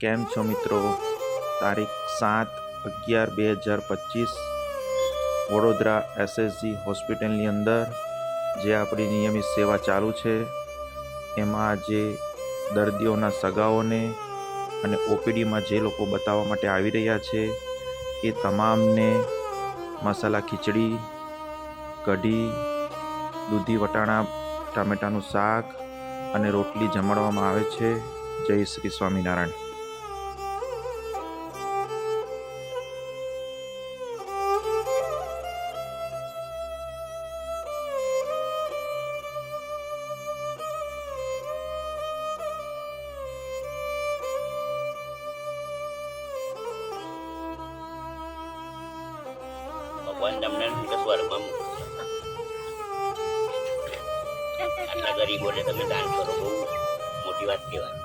કેમ છો મિત્રો? તારીખ 7/11/2025 વડોદરા એસએસજી હોસ્પિટલની અંદર જે આપણી નિયમિત સેવા ચાલુ છે એમાં આજે દર્દીઓના સગાઓને અને ઓપીડીમાં જે લોકો બતાવવા માટે આવી રહ્યા છે એ તમામને મસાલા ખીચડી, કઢી, દૂધી વટાણા ટામેટાનું શાક અને રોટલી જમાડવામાં આવે છે. જય શ્રી સ્વામિનારાયણ. ભગવાન તમને સ્વર્ગમાં આટલા ગરીબોને તમે દાન કરો, બહુ મોટી વાત કહેવાય.